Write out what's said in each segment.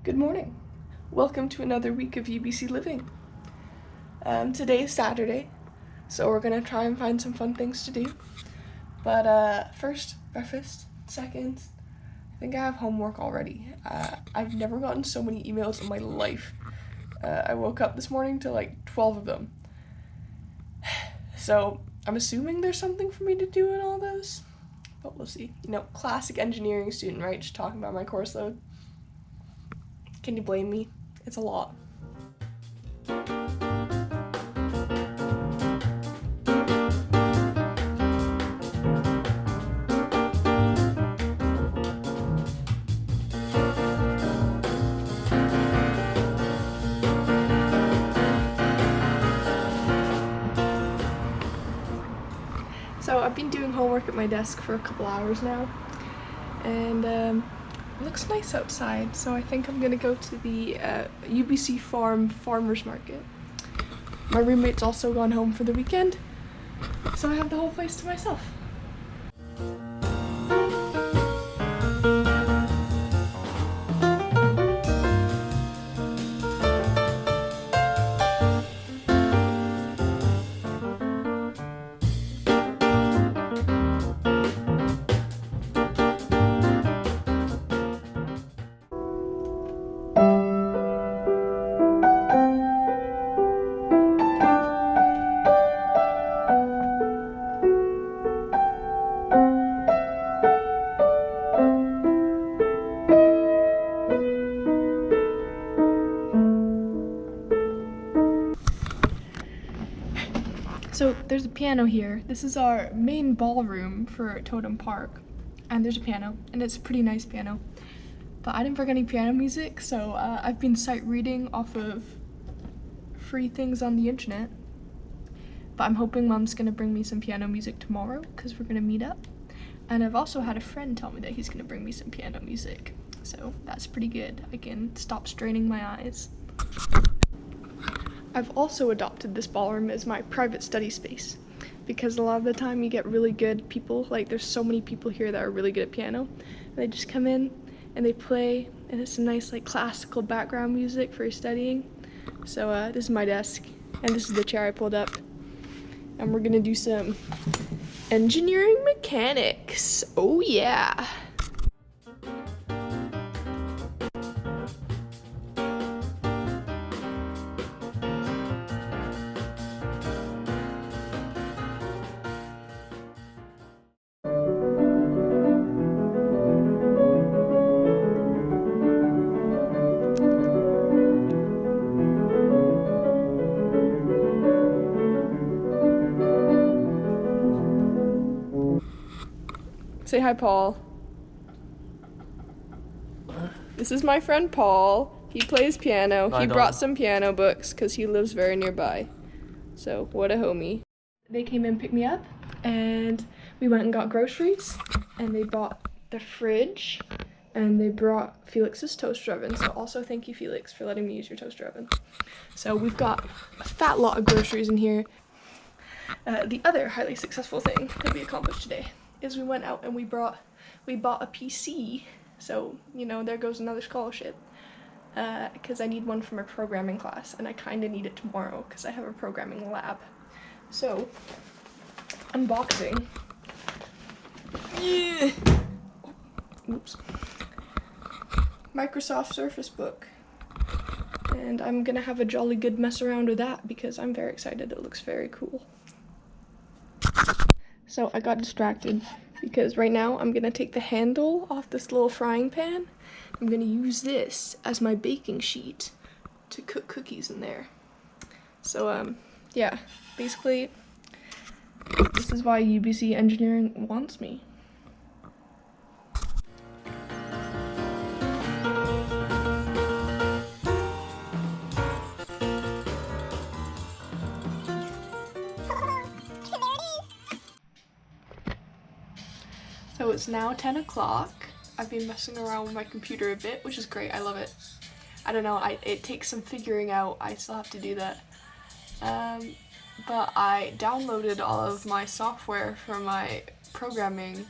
Good morning. Welcome to another week of UBC living. Today is Saturday, so we're gonna try and find some fun things to do. But first, breakfast. Second, I think I have homework already. I've never gotten so many emails in my life. I woke up this morning to like 12 of them. So I'm assuming there's something for me to do in all those, but we'll see. You know, classic engineering student, right? Just talking about my course load. Can you blame me? It's a lot. So I've been doing homework at my desk for a couple hours now, and it looks nice outside, so I think I'm gonna go to the UBC farmers market. My roommate's also gone home for the weekend, so I have the whole place to myself. So there's a piano here. This is our main ballroom for Totem Park, and there's a piano, and it's a pretty nice piano. But I didn't bring any piano music, so I've been sight reading off of free things on the internet. But I'm hoping Mom's gonna bring me some piano music tomorrow, because we're gonna meet up. And I've also had a friend tell me that he's gonna bring me some piano music, so that's pretty good. I can stop straining my eyes. I've also adopted this ballroom as my private study space, because a lot of the time you get really good people, like there's so many people here that are really good at piano, and they just come in and they play, and it's some nice like classical background music for your studying. So this is my desk, and this is the chair I pulled up, and we're gonna do some engineering mechanics. Oh yeah. Say hi, Paul. This is my friend Paul. He plays piano. He brought some piano books because he lives very nearby. So, what a homie. They came and picked me up, and we went and got groceries, and they bought the fridge, and they brought Felix's toaster oven. So also thank you, Felix, for letting me use your toaster oven. So we've got a fat lot of groceries in here. The other highly successful thing that we accomplished today is we went out and we bought a PC. So, you know, there goes another scholarship, because I need one for my programming class, and I kind of need it tomorrow because I have a programming lab. So, unboxing. Oops. Microsoft Surface Book. And I'm gonna have a jolly good mess around with that because I'm very excited. It looks very cool. So I got distracted because right now I'm gonna take the handle off this little frying pan. I'm gonna use this as my baking sheet to cook cookies in there. So yeah, basically this is why UBC engineering wants me. So it's now 10 o'clock. I've been messing around with my computer a bit, which is great. I love it. I don't know, it takes some figuring out. I still have to do that. But I downloaded all of my software for my programming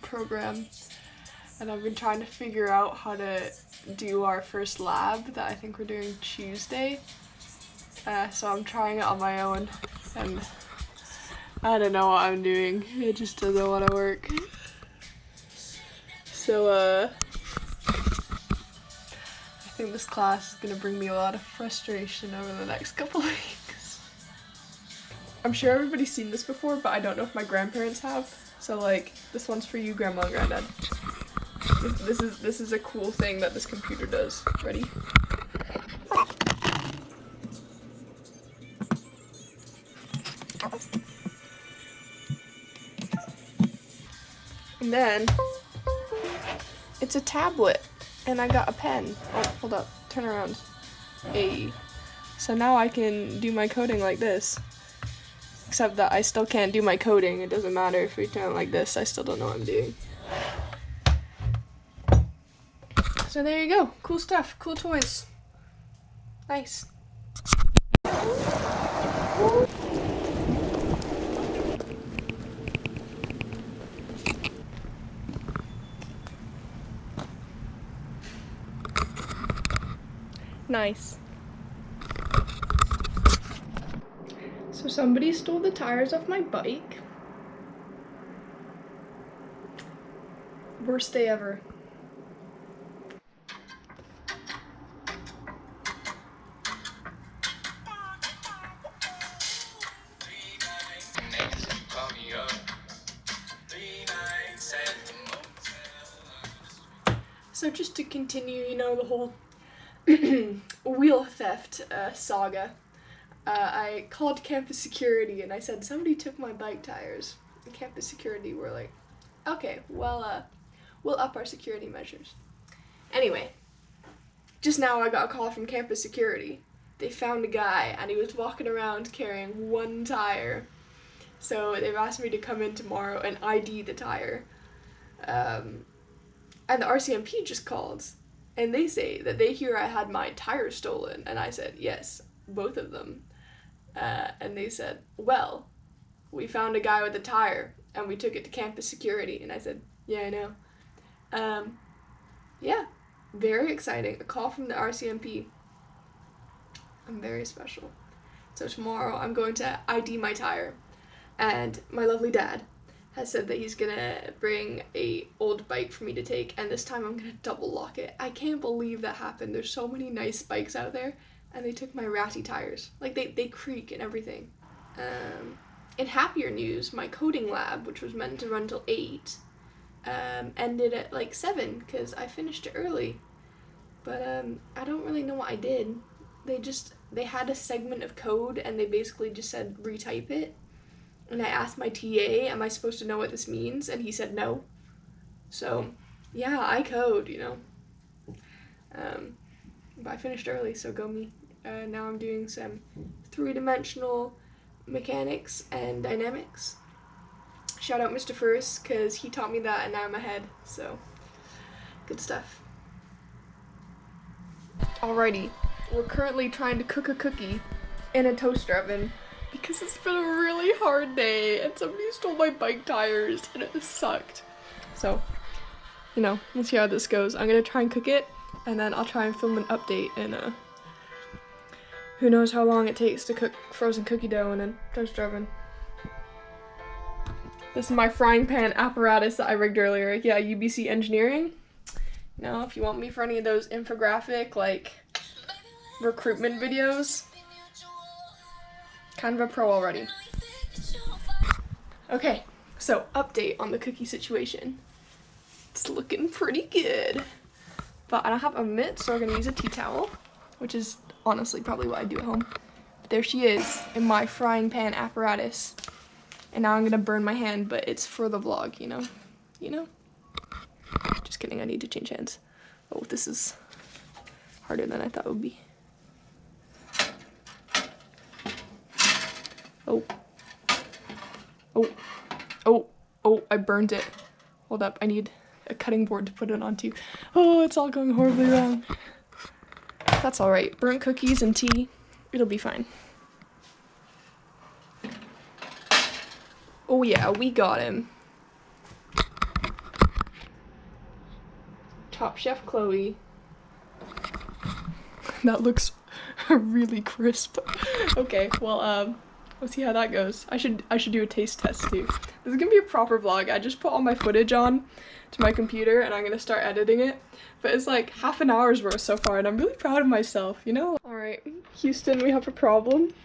program and I've been trying to figure out how to do our first lab that I think we're doing Tuesday. So I'm trying it on my own, and I don't know what I'm doing. It just doesn't want to work. So I think this class is gonna bring me a lot of frustration over the next couple of weeks. I'm sure everybody's seen this before, but I don't know if my grandparents have. So like, this one's for you, Grandma and Granddad. This is a cool thing that this computer does. Ready? And then it's a tablet, and I got a pen. Oh, hold up, turn around. Hey. So now I can do my coding like this. Except that I still can't do my coding. It doesn't matter if we turn it like this, I still don't know what I'm doing. So there you go. Cool stuff, cool toys. Nice. Nice. So somebody stole the tires off my bike. Worst day ever. So just to continue, you know, the whole wheel theft saga, I called campus security and I said, somebody took my bike tires. And campus security were like, okay, well, we'll up our security measures. Anyway, just now I got a call from campus security. They found a guy and he was walking around carrying one tire. So they've asked me to come in tomorrow and ID the tire. And the RCMP just called, and they say that they hear I had my tires stolen, and I said, yes, both of them. And they said, well, we found a guy with a tire, and we took it to campus security, and I said, yeah, I know. Yeah, very exciting. A call from the RCMP. I'm very special. So tomorrow I'm going to ID my tire, and my lovely dad has said that he's gonna bring a old bike for me to take, and this time I'm gonna double lock it. I can't believe that happened. There's so many nice bikes out there, and they took my ratty tires. Like, they creak and everything. In happier news, my coding lab, which was meant to run till 8, ended at like 7, because I finished it early. But I don't really know what I did. They had a segment of code, and they basically just said, retype it. And I asked my TA, am I supposed to know what this means? And he said no. So, yeah, I code, you know. But I finished early, so go me. Now I'm doing some 3-dimensional mechanics and dynamics. Shout out Mr. First, because he taught me that and now I'm ahead. So, good stuff. Alrighty, we're currently trying to cook a cookie in a toaster oven, because it's been a really hard day and somebody stole my bike tires and it sucked. So, you know, we'll see how this goes. I'm gonna try and cook it, and then I'll try and film an update, and who knows how long it takes to cook frozen cookie dough in a toaster oven. This is my frying pan apparatus that I rigged earlier. Yeah, UBC engineering. You know, if you want me for any of those infographic, like, recruitment videos, kind of a pro already. Okay, so update on the cookie situation. It's looking pretty good. But I don't have a mitt, so we're gonna use a tea towel, which is honestly probably what I do at home. But there she is in my frying pan apparatus. And now I'm gonna burn my hand, but it's for the vlog, you know? You know? Just kidding, I need to change hands. Oh, this is harder than I thought it would be. Oh. Oh. Oh. Oh, I burned it. Hold up, I need a cutting board to put it onto. Oh, it's all going horribly wrong. That's alright. Burnt cookies and tea. It'll be fine. Oh yeah, we got him. Top Chef Chloe. That looks really crisp. Okay, well, let's see how that goes. I should do a taste test too. This is gonna be a proper vlog. I just put all my footage on to my computer and I'm gonna start editing it. But it's like half an hour's worth so far and I'm really proud of myself, you know? Alright, Houston, we have a problem.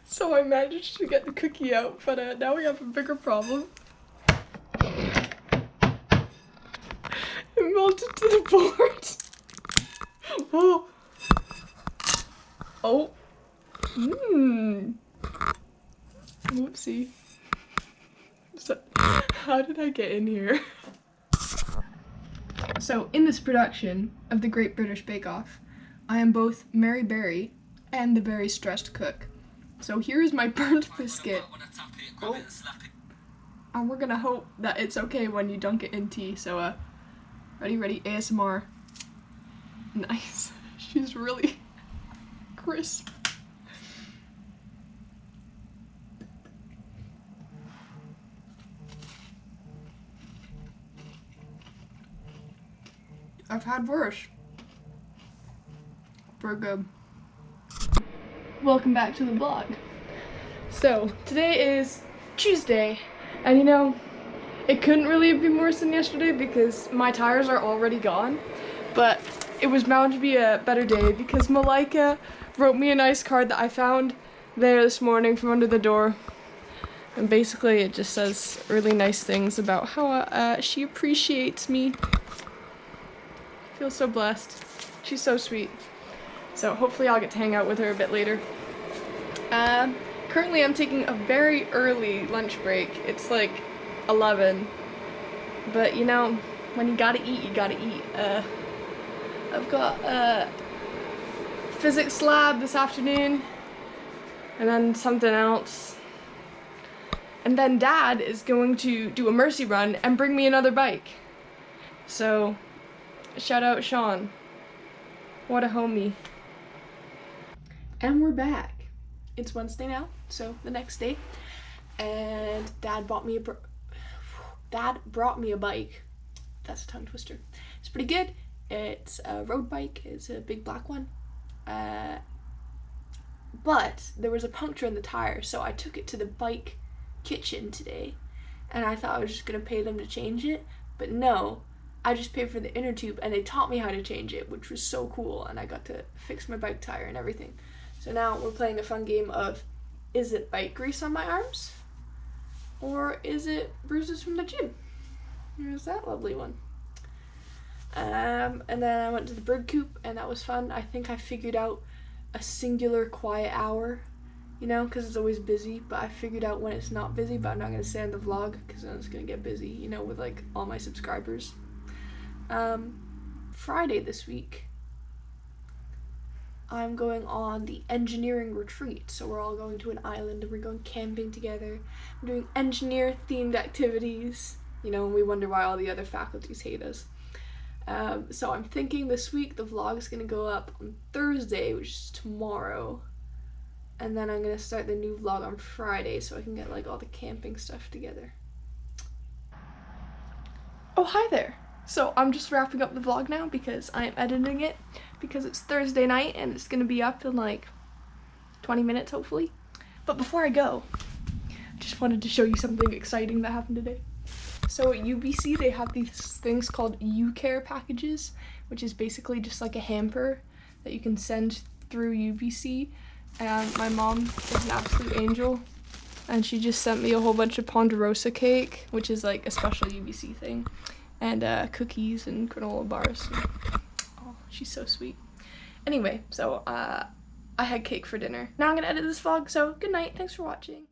So I managed to get the cookie out, but now we have a bigger problem. It melted to the board. Oh. Oh. Whoopsie. So, how did I get in here? So, in this production of the Great British Bake Off, I am both Mary Berry and the very stressed cook. So here is my burnt biscuit. Oh. And we're gonna hope that it's okay when you dunk it in tea. So, ready, ASMR. Nice. She's really crisp. I've had worse. We're good. Welcome back to the vlog. So, today is Tuesday, and you know, it couldn't really have been worse than yesterday because my tires are already gone, but it was bound to be a better day because Malika wrote me a nice card that I found there this morning from under the door, and basically it just says really nice things about how she appreciates me. I feel so blessed. She's so sweet. So hopefully I'll get to hang out with her a bit later. Currently I'm taking a very early lunch break. It's like 11. But you know, when you gotta eat, you gotta eat. I've got a physics lab this afternoon, and then something else. And then Dad is going to do a mercy run and bring me another bike. So, shout out Sean. What a homie. And we're back. It's Wednesday now, so the next day, and Dad brought me a bike. That's a tongue twister. It's pretty good. It's a road bike. It's a big black one. But there was a puncture in the tire, so I took it to the bike kitchen today, and I thought I was just gonna pay them to change it, but no. I just paid for the inner tube and they taught me how to change it, which was so cool, and I got to fix my bike tire and everything. So now we're playing a fun game of, is it bike grease on my arms? Or is it bruises from the gym? Here's that lovely one. And then I went to the bird coop and that was fun. I think I figured out a singular quiet hour, you know, because it's always busy, but I figured out when it's not busy, but I'm not going to say in the vlog because then it's going to get busy, you know, with like all my subscribers. Friday this week, I'm going on the engineering retreat. So we're all going to an island and we're going camping together. We're doing engineer themed activities, you know, and we wonder why all the other faculties hate us. So I'm thinking this week the vlog is going to go up on Thursday, which is tomorrow. And then I'm going to start the new vlog on Friday so I can get like all the camping stuff together. Oh, hi there. So I'm just wrapping up the vlog now because I'm editing it because it's Thursday night and it's gonna be up in like 20 minutes hopefully. But before I go, I just wanted to show you something exciting that happened today. So at UBC they have these things called UCare packages, which is basically just like a hamper that you can send through UBC. And my mom is an absolute angel, and she just sent me a whole bunch of Ponderosa cake, which is like a special UBC thing, and cookies and granola bars. Oh, she's so sweet. Anyway, so I had cake for dinner. Now I'm gonna edit this vlog, so good night, thanks for watching.